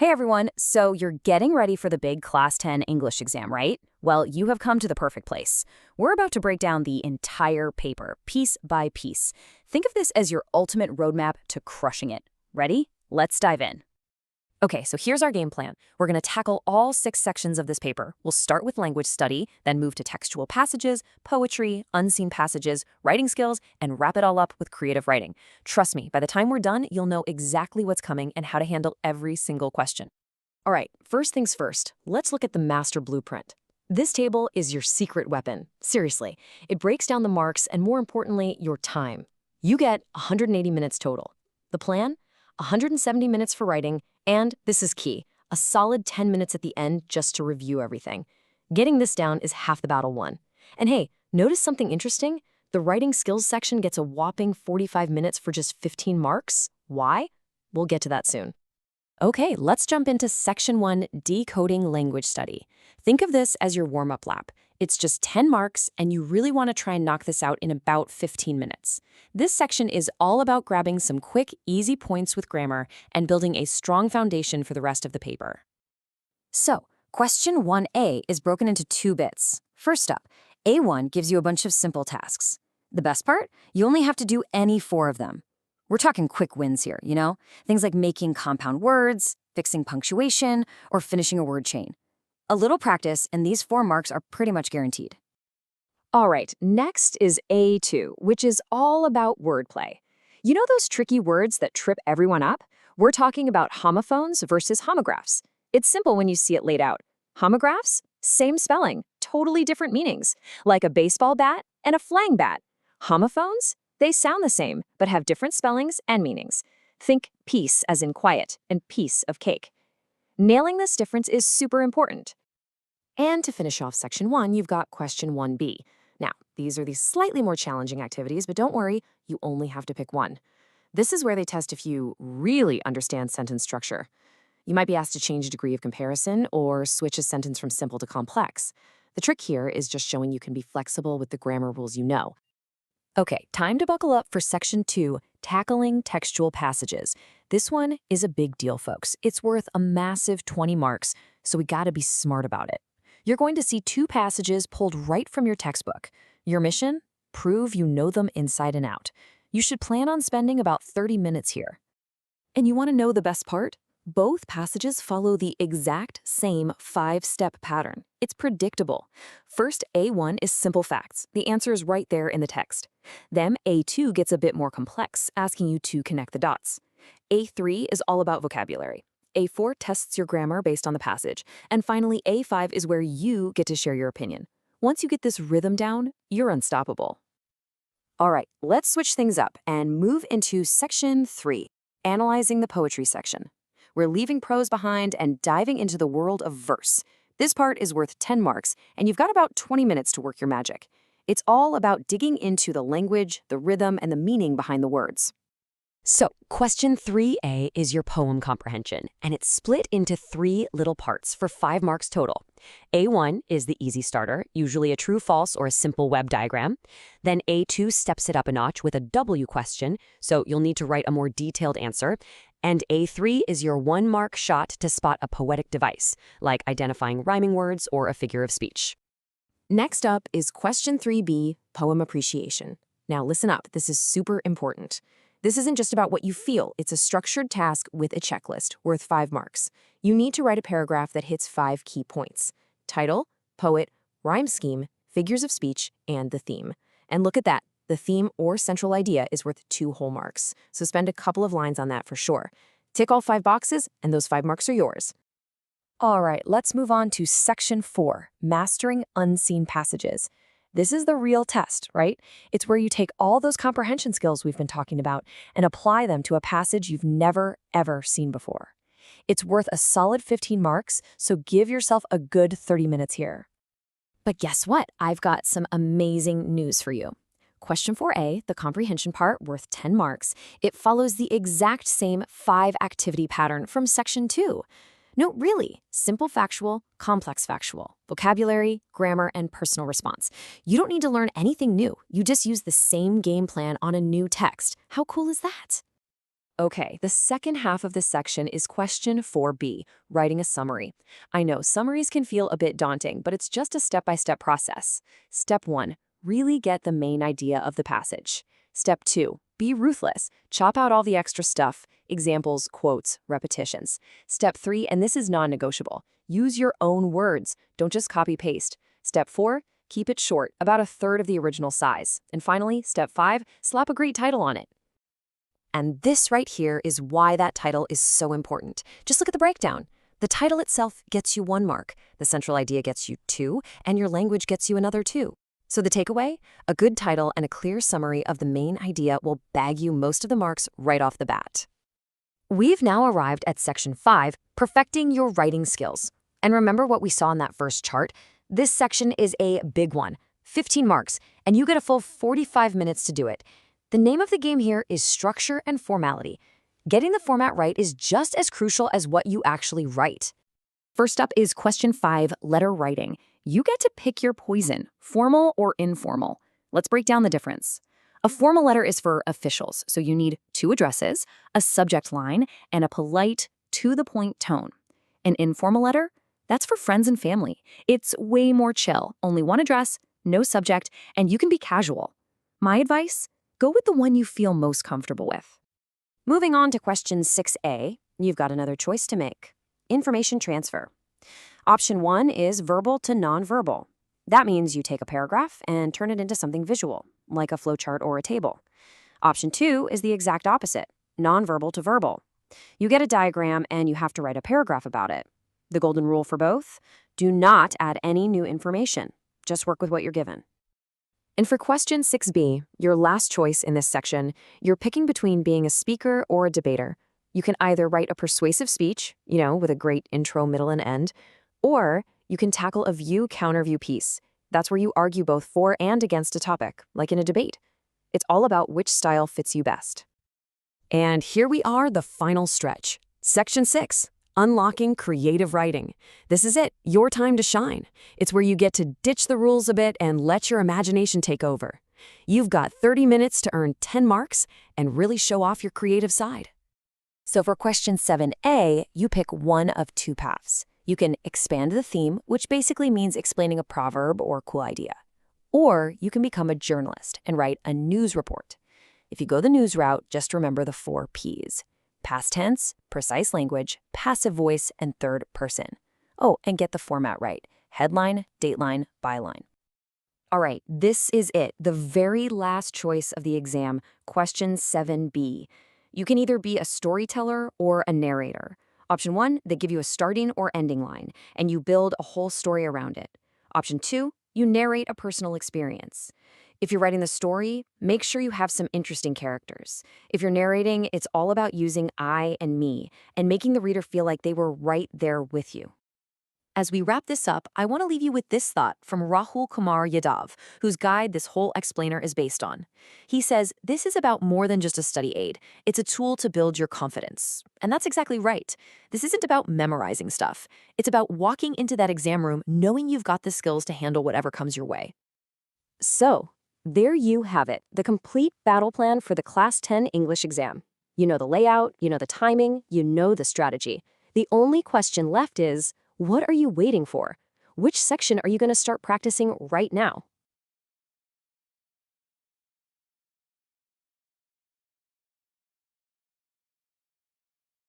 Hey everyone, so you're getting ready for the big Class 10 English exam, right? Well, you have come to the perfect place. We're about to break down the entire paper, piece by piece. Think of this as your ultimate roadmap to crushing it. Ready? Let's dive in. Okay, so here's our game plan. We're going to tackle all 6 sections of this paper. We'll start with language study, then move to textual passages, poetry, unseen passages, writing skills, and wrap it all up with creative writing. Trust me, by the time we're done, you'll know exactly what's coming and how to handle every single question. All right, first things first, let's look at the master blueprint. This table is your secret weapon. Seriously, it breaks down the marks and, more importantly, your time. You get 180 minutes total. The plan? 170 minutes for writing, and, this is key, a solid 10 minutes at the end just to review everything. Getting this down is half the battle won. And hey, notice something interesting? The writing skills section gets a whopping 45 minutes for just 15 marks. Why? We'll get to that soon. Okay, let's jump into Section 1, Decoding Language Study. Think of this as your warm-up lap. It's just 10 marks, and you really want to try and knock this out in about 15 minutes. This section is all about grabbing some quick, easy points with grammar and building a strong foundation for the rest of the paper. So, question 1A is broken into 2 bits. First up, A1 gives you a bunch of simple tasks. The best part? You only have to do any 4 of them. We're talking quick wins here, you know? Things like making compound words, fixing punctuation, or finishing a word chain. A little practice, and these 4 marks are pretty much guaranteed. All right, next is A2, which is all about wordplay. You know those tricky words that trip everyone up? We're talking about homophones versus homographs. It's simple when you see it laid out. Homographs? Same spelling, totally different meanings, like a baseball bat and a flang bat. Homophones? They sound the same, but have different spellings and meanings. Think peace as in quiet and piece of cake. Nailing this difference is super important. And to finish off Section 1, you've got Question 1B. Now, these are the slightly more challenging activities, but don't worry, you only have to pick one. This is where they test if you really understand sentence structure. You might be asked to change a degree of comparison or switch a sentence from simple to complex. The trick here is just showing you can be flexible with the grammar rules you know. Okay, time to buckle up for Section 2, Tackling Textual Passages. This one is a big deal, folks. It's worth a massive 20 marks, so we gotta be smart about it. You're going to see 2 passages pulled right from your textbook. Your mission? Prove you know them inside and out. You should plan on spending about 30 minutes here. And you want to know the best part? Both passages follow the exact same 5-step pattern. It's predictable. First, A1 is simple facts. The answer is right there in the text. Then A2 gets a bit more complex, asking you to connect the dots. A3 is all about vocabulary. A4 tests your grammar based on the passage. And finally, A5 is where you get to share your opinion. Once you get this rhythm down, you're unstoppable. All right, let's switch things up and move into Section 3, Analyzing the Poetry section. We're leaving prose behind and diving into the world of verse. This part is worth 10 marks, and you've got about 20 minutes to work your magic. It's all about digging into the language, the rhythm, and the meaning behind the words. So, question 3A is your poem comprehension, and it's split into 3 little parts for 5 marks total. A1 is the easy starter, usually a true-false or a simple web diagram. Then A2 steps it up a notch with a W question, so you'll need to write a more detailed answer. And A3 is your 1-mark shot to spot a poetic device, like identifying rhyming words or a figure of speech. Next up is question 3B, Poem Appreciation. Now listen up, this is super important. This isn't just about what you feel, it's a structured task with a checklist worth 5 marks. You need to write a paragraph that hits 5 key points: title, poet, rhyme scheme, figures of speech, and the theme. And look at that. The theme or central idea is worth 2 whole marks, so spend a couple of lines on that for sure. Tick all 5 boxes, and those 5 marks are yours. All right, let's move on to Section 4, Mastering Unseen Passages. This is the real test, right? It's where you take all those comprehension skills we've been talking about and apply them to a passage you've never, ever seen before. It's worth a solid 15 marks, so give yourself a good 30 minutes here. But guess what? I've got some amazing news for you. Question 4A, the comprehension part, worth 10 marks, it follows the exact same 5-activity pattern from Section 2. No, really, simple factual, complex factual, vocabulary, grammar, and personal response. You don't need to learn anything new. You just use the same game plan on a new text. How cool is that? Okay, the second half of this section is question 4B, writing a summary. I know summaries can feel a bit daunting, but it's just a step-by-step process. Step 1, really get the main idea of the passage. Step 2, be ruthless. Chop out all the extra stuff, examples, quotes, repetitions. Step 3, and this is non-negotiable, use your own words. Don't just copy-paste. Step 4, keep it short, about a third of the original size. And finally, step 5, slap a great title on it. And this right here is why that title is so important. Just look at the breakdown. The title itself gets you 1 mark, the central idea gets you 2, and your language gets you another 2. So the takeaway? A good title and a clear summary of the main idea will bag you most of the marks right off the bat. We've now arrived at section 5, perfecting your writing skills. And remember what we saw in that first chart? This section is a big one, 15 marks, and you get a full 45 minutes to do it. The name of the game here is structure and formality. Getting the format right is just as crucial as what you actually write. First up is question 5, letter writing. You get to pick your poison, formal or informal. Let's break down the difference. A formal letter is for officials, so you need 2 addresses, a subject line, and a polite, to-the-point tone. An informal letter? That's for friends and family. It's way more chill, only 1 address, no subject, and you can be casual. My advice? Go with the one you feel most comfortable with. Moving on to question 6A, you've got another choice to make. Information transfer. Option 1 is verbal to nonverbal. That means you take a paragraph and turn it into something visual, like a flowchart or a table. Option 2 is the exact opposite, nonverbal to verbal. You get a diagram and you have to write a paragraph about it. The golden rule for both? Do not add any new information. Just work with what you're given. And for question 6B, your last choice in this section, you're picking between being a speaker or a debater. You can either write a persuasive speech, with a great intro, middle, and end, or you can tackle a view-counter-view piece. That's where you argue both for and against a topic, like in a debate. It's all about which style fits you best. And here we are, the final stretch. Section 6. Unlocking creative writing. This is it, your time to shine. It's where you get to ditch the rules a bit and let your imagination take over. You've got 30 minutes to earn 10 marks and really show off your creative side. So for question 7A, you pick one of 2 paths. You can expand the theme, which basically means explaining a proverb or cool idea. Or you can become a journalist and write a news report. If you go the news route, just remember the 4 Ps. Past tense, precise language, passive voice, and third person. Oh, and get the format right. Headline, dateline, byline. All right, this is it, the very last choice of the exam, question 7B. You can either be a storyteller or a narrator. Option 1, they give you a starting or ending line, and you build a whole story around it. Option 2, you narrate a personal experience. If you're writing the story, make sure you have some interesting characters. If you're narrating, it's all about using I and me and making the reader feel like they were right there with you. As we wrap this up, I want to leave you with this thought from Rahul Kumar Yadav, whose guide this whole explainer is based on. He says, this is about more than just a study aid. It's a tool to build your confidence. And that's exactly right. This isn't about memorizing stuff. It's about walking into that exam room knowing you've got the skills to handle whatever comes your way. So, there you have it, the complete battle plan for the Class 10 English exam. You know the layout, you know the timing, you know the strategy. The only question left is, what are you waiting for? Which section are you going to start practicing right now?